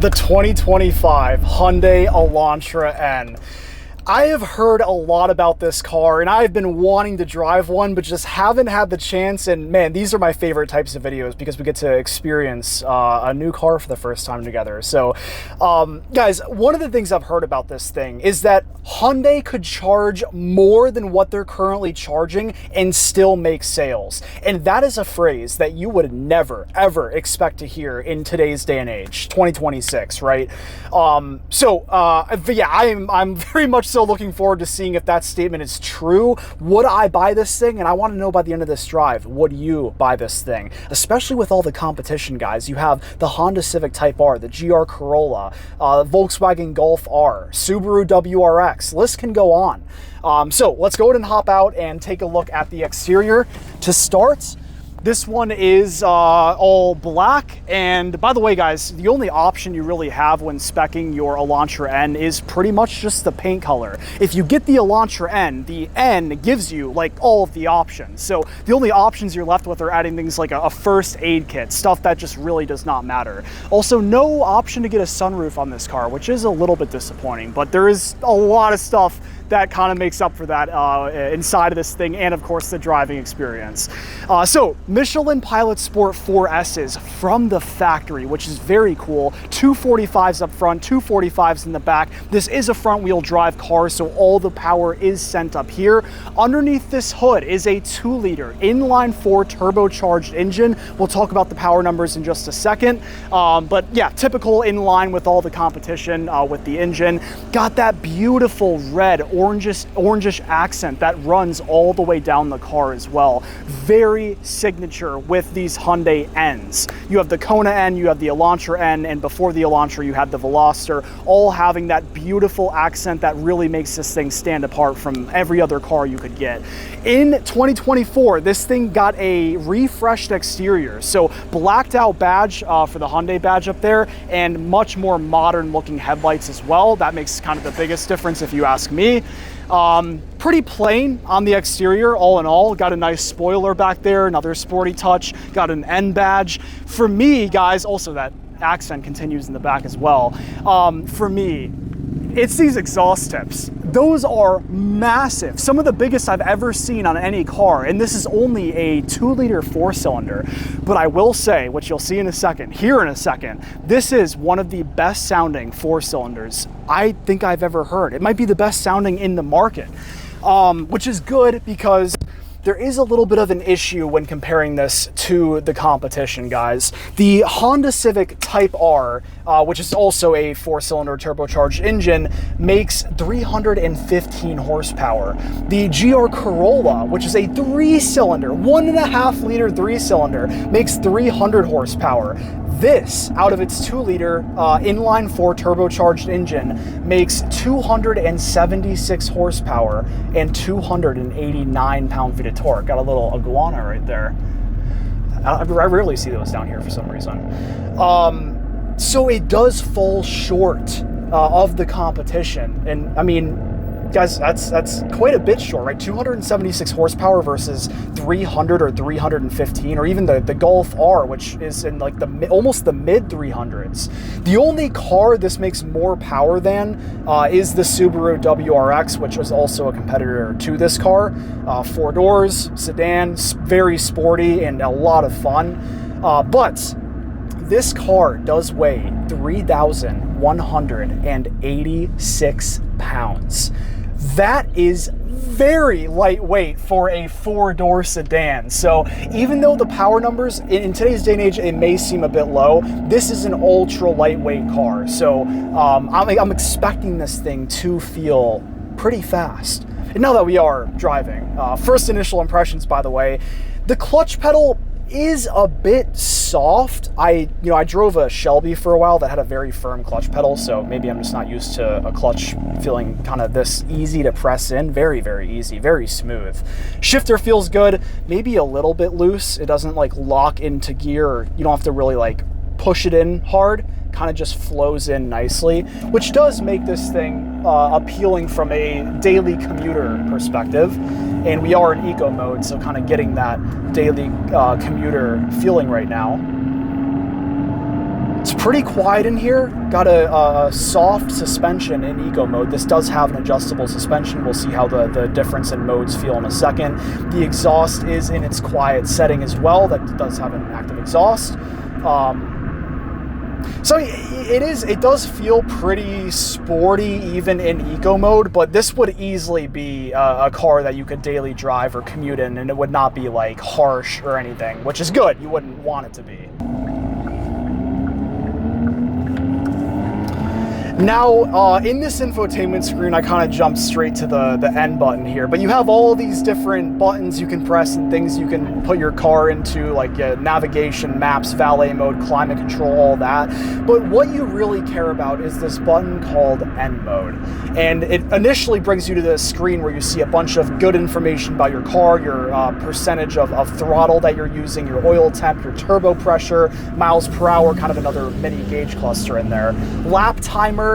The 2025 Hyundai Elantra N. I have heard a lot about this car and I've been wanting to drive one, but just haven't had the chance. And man, these are my favorite types of videos because we get to experience a new car for the first time together. So guys, one of the things I've heard about this thing is that Hyundai could charge more than what they're currently charging and still make sales. And that is a phrase that you would never, ever expect to hear in today's day and age, 2026, right? Yeah, I'm very much so looking forward to seeing if that statement is true. Would I buy this thing? And I want to know by the end of this drive, would you buy this thing? Especially with all the competition, guys. You have the Honda Civic Type R, the GR Corolla, Volkswagen Golf R, Subaru WRX. List can go on. So let's go ahead and hop out and take a look at the exterior. To start, this one is all black, and by the way, guys, the only option you really have when speccing your Elantra N is pretty much just the paint color. If you get the Elantra N, the N gives you like all of the options. So the only options you're left with are adding things like a first aid kit, stuff that just really does not matter. Also, no option to get a sunroof on this car, which is a little bit disappointing, but there is a lot of stuff that kind of makes up for that inside of this thing, and of course the driving experience. So Michelin Pilot Sport 4S's from the factory, which is very cool. 245s up front, 245s in the back. This is a front wheel drive car, so all the power is sent up here. Underneath this hood is a 2-liter inline 4 turbocharged engine. We'll talk about the power numbers in just a second. But yeah, typical in line with all the competition with the engine. Got that beautiful red orangish accent that runs all the way down the car as well. Very signature with these Hyundai N's. You have the Kona N, you have the Elantra N, and before the Elantra you had the Veloster, all having that beautiful accent that really makes this thing stand apart from every other car you could get. In 2024, this thing got a refreshed exterior, so blacked out badge for the Hyundai badge up there, and much more modern looking headlights as well. That makes kind of the biggest difference if you ask me. Pretty plain on the exterior, all in all. Got a nice spoiler back there, another sporty touch, got an N badge. For me, guys, also that accent continues in the back as well. For me, it's these exhaust tips. Those are massive. Some of the biggest I've ever seen on any car, and this is only a 2-liter 4-cylinder. But I will say, which you'll see in a second, here in a second, this is one of the best sounding 4-cylinders I think I've ever heard. It might be the best sounding in the market, which is good because there is a little bit of an issue when comparing this to the competition, guys. The Honda Civic Type R, which is also a 4-cylinder turbocharged engine, makes 315 horsepower. The GR Corolla, which is a 3-cylinder, 1.5-liter 3-cylinder, makes 300 horsepower. This, out of its 2-liter inline 4 turbocharged engine, makes 276 horsepower and 289 pound-feet of torque. Got a little iguana right there. I rarely see those down here for some reason. So it does fall short of the competition. And I mean, guys, that's quite a bit short, right? 276 horsepower versus 300 or 315, or even the Golf R, which is in like almost the mid 300s. The only car this makes more power than is the Subaru WRX, which was also a competitor to this car. 4 doors, sedan, very sporty and a lot of fun. But this car does weigh 3,186 pounds. That is very lightweight for a 4-door sedan. So even though the power numbers in today's day and age, it may seem a bit low, this is an ultra lightweight car. So I'm expecting this thing to feel pretty fast. And now that we are driving, first initial impressions, by the way, the clutch pedal is a bit soft. I drove a Shelby for a while that had a very firm clutch pedal, so maybe I'm just not used to a clutch feeling kind of this easy to press in. Very, very easy, very smooth. Shifter feels good, maybe a little bit loose. It doesn't like lock into gear, or you don't have to really like push it in hard. Kind of just flows in nicely, which does make this thing appealing from a daily commuter perspective. And we are in eco mode, so kind of getting that daily commuter feeling right now. It's Pretty quiet in here. Got a soft suspension in eco mode. This does have an adjustable suspension. We'll see how the difference in modes feel in a second. The exhaust is in its quiet setting as well. That does have an active exhaust. So it does feel pretty sporty even in eco mode, but this would easily be a car that you could daily drive or commute in, and it would not be like harsh or anything, which is good. You wouldn't want it to be. Now, in this infotainment screen, I kind of jumped straight to the N button here, but you have all these different buttons you can press and things you can put your car into, like navigation, maps, valet mode, climate control, all that. But what you really care about is this button called N mode. And it initially brings you to the screen where you see a bunch of good information about your car, your percentage of throttle that you're using, your oil temp, your turbo pressure, miles per hour, kind of another mini gauge cluster in there. Lap timer.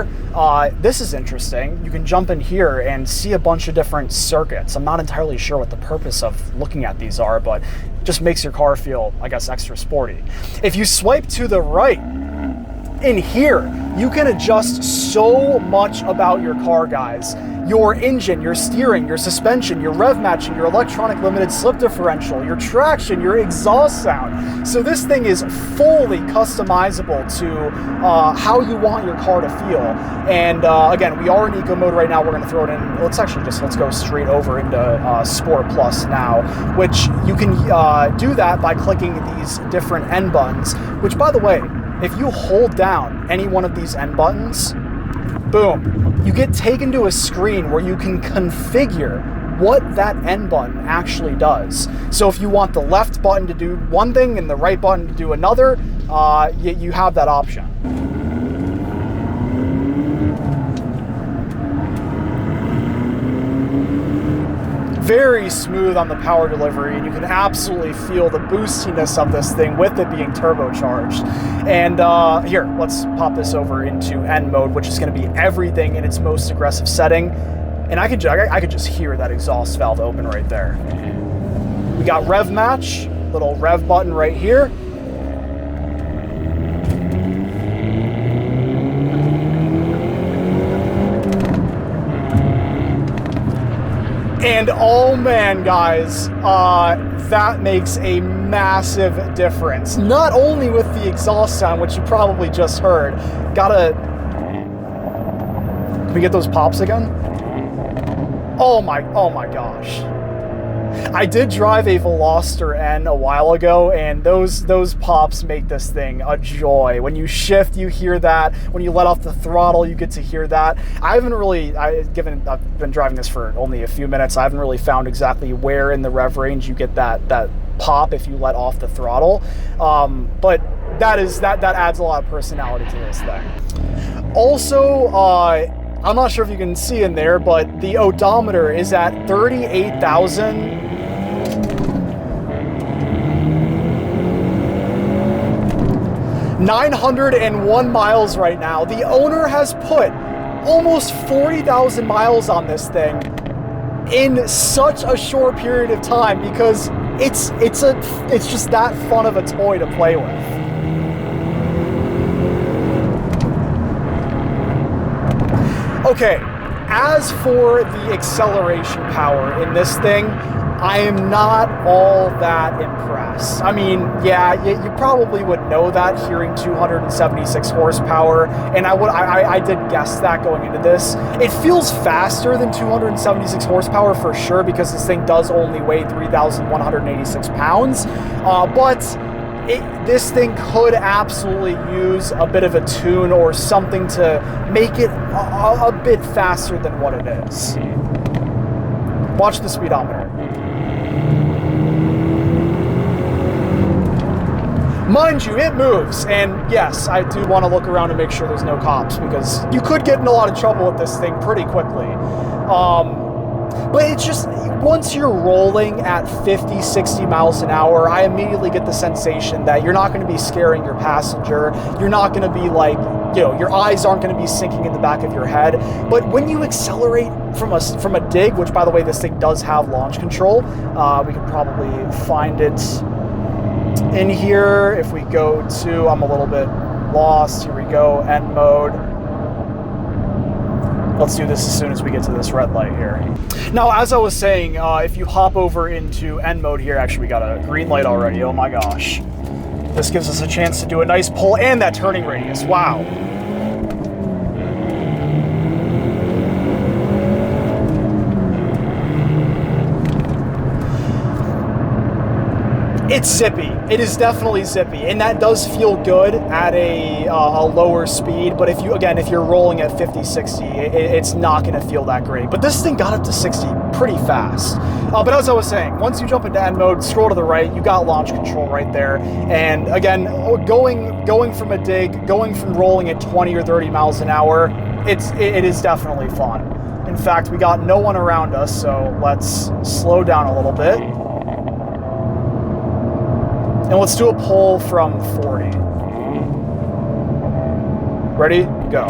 This is interesting. You can jump in here and see a bunch of different circuits. I'm not entirely sure what the purpose of looking at these are, but it just makes your car feel, I guess, extra sporty. If you swipe to the right, in here, you can adjust so much about your car, guys. Your engine, your steering, your suspension, your rev matching, your electronic limited slip differential, your traction, your exhaust sound. So this thing is fully customizable to how you want your car to feel. And again, we are in eco mode right now. We're gonna throw it in. Let's go straight over into Sport Plus now, which you can do that by clicking these different N buttons, which, by the way, if you hold down any one of these N buttons, boom, you get taken to a screen where you can configure what that N button actually does. So if you want the left button to do one thing and the right button to do another, you have that option. Very smooth on the power delivery, and you can absolutely feel the boostiness of this thing with it being turbocharged. And here, let's pop this over into N mode, which is going to be everything in its most aggressive setting. And I could just hear that exhaust valve open right there. We got rev match, little rev button right here. And oh man, guys, that makes a massive difference. Not only with the exhaust sound, which you probably just heard. Can we get those pops again? Oh my gosh. I did drive a Veloster N a while ago, and those pops make this thing a joy. When you shift, you hear that. When you let off the throttle, you get to hear that. I've been driving this for only a few minutes. I haven't really found exactly where in the rev range you get that pop if you let off the throttle. But that adds a lot of personality to this thing. Also, I'm not sure if you can see in there, but the odometer is at 38,901 miles right now. The owner has put almost 40,000 miles on this thing in such a short period of time because it's just that fun of a toy to play with. Okay, as for the acceleration power in this thing, I am not all that impressed. I mean, yeah, you probably would know that hearing 276 horsepower, and I did guess that going into this. It feels faster than 276 horsepower for sure because this thing does only weigh 3,186 pounds, but this thing could absolutely use a bit of a tune or something to make it a bit faster than what it is. Watch the speedometer. Mind you, it moves, and yes, I do want to look around and make sure there's no cops because you could get in a lot of trouble with this thing pretty quickly. But it's just, once you're rolling at 50, 60 miles an hour, I immediately get the sensation that you're not going to be scaring your passenger. You're not going to be like, your eyes aren't going to be sinking in the back of your head. But when you accelerate from a dig, which by the way, this thing does have launch control, we could probably find it in here. If we go to, I'm a little bit lost. Here we go, N mode. Let's do this as soon as we get to this red light here. Now, as I was saying, if you hop over into N mode here, actually we got a green light already, oh my gosh. This gives us a chance to do a nice pull and that turning radius, wow. It's zippy. It is definitely zippy, and that does feel good at a lower speed. But if you're rolling at 50, 60, it's not going to feel that great. But this thing got up to 60 pretty fast. But as I was saying, once you jump into N mode, scroll to the right, you got launch control right there. And again, going from a dig, going from rolling at 20 or 30 miles an hour, it is definitely fun. In fact, we got no one around us, so let's slow down a little bit. And let's do a pull from 40. Ready? Go.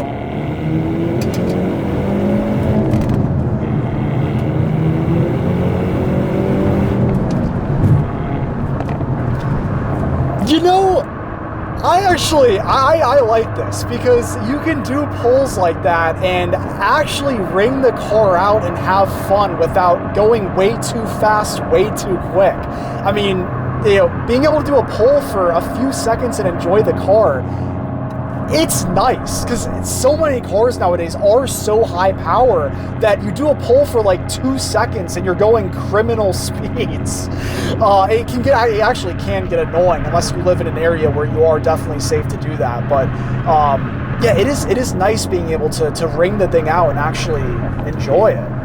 You know, I like this because you can do pulls like that and actually ring the car out and have fun without going way too fast, way too quick. I mean, you know, being able to do a pull for a few seconds and enjoy the car, it's nice because so many cars nowadays are so high power that you do a pull for like 2 seconds and you're going criminal speeds. It actually can get annoying unless you live in an area where you are definitely safe to do that. But yeah, it is nice being able to ring the thing out and actually enjoy it.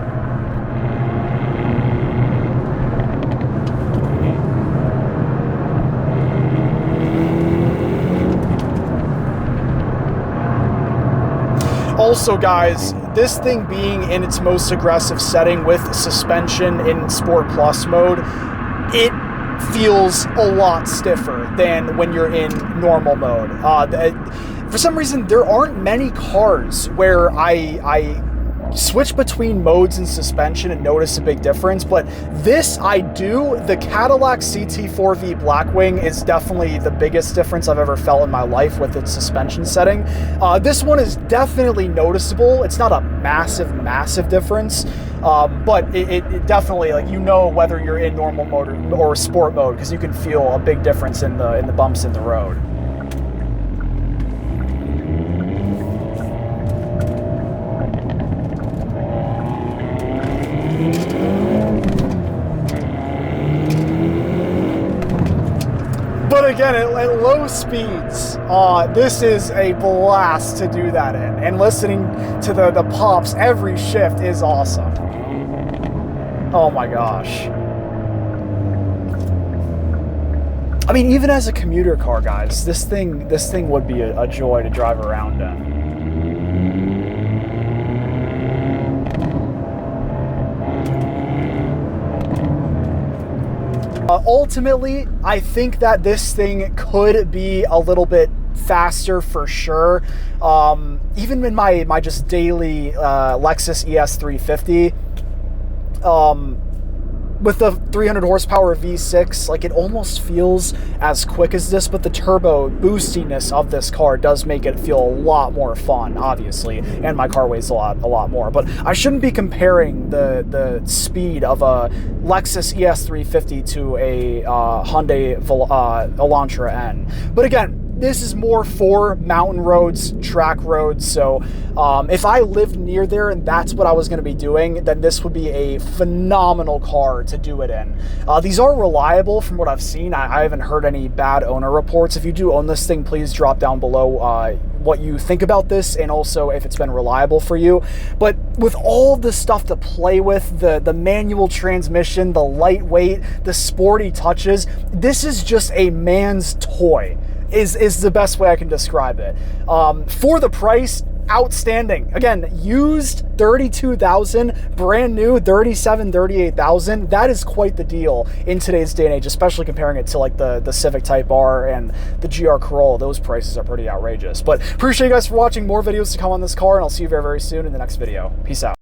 Also, guys, this thing being in its most aggressive setting with suspension in Sport Plus mode, it feels a lot stiffer than when you're in normal mode. For some reason, there aren't many cars where I switch between modes and suspension and notice a big difference, but this I do. The Cadillac CT4V Blackwing is definitely the biggest difference I've ever felt in my life with its suspension setting. This one is definitely noticeable. It's not a massive difference, but it definitely, like, you know whether you're in normal mode or sport mode because you can feel a big difference in the bumps in the road. But again, at low speeds, this is a blast to do that in. And listening to the pops every shift is awesome. Oh my gosh. I mean, even as a commuter car, guys, this thing would be a joy to drive around in. Ultimately, I think that this thing could be a little bit faster for sure. Even in my just daily Lexus ES350, with the 300 horsepower V6, like, it almost feels as quick as this, but the turbo boostiness of this car does make it feel a lot more fun, obviously, and my car weighs a lot more. But I shouldn't be comparing the speed of a Lexus ES350 to a Hyundai Elantra N. But again, this is more for mountain roads, track roads, so if I lived near there and that's what I was going to be doing, then this would be a phenomenal car to do it in. These are reliable from what I've seen. I haven't heard any bad owner reports. If you do own this thing, please drop down below what you think about this and also if it's been reliable for you. But with all the stuff to play with, the manual transmission, the lightweight, the sporty touches, this is just a man's toy. Is the best way I can describe it. For the price, outstanding. Again, used $32,000, brand new $38,000. That is quite the deal in today's day and age, especially comparing it to like the Civic Type R and the GR Corolla. Those prices are pretty outrageous. But appreciate you guys for watching. More videos to come on this car, and I'll see you very soon in the next video. Peace out.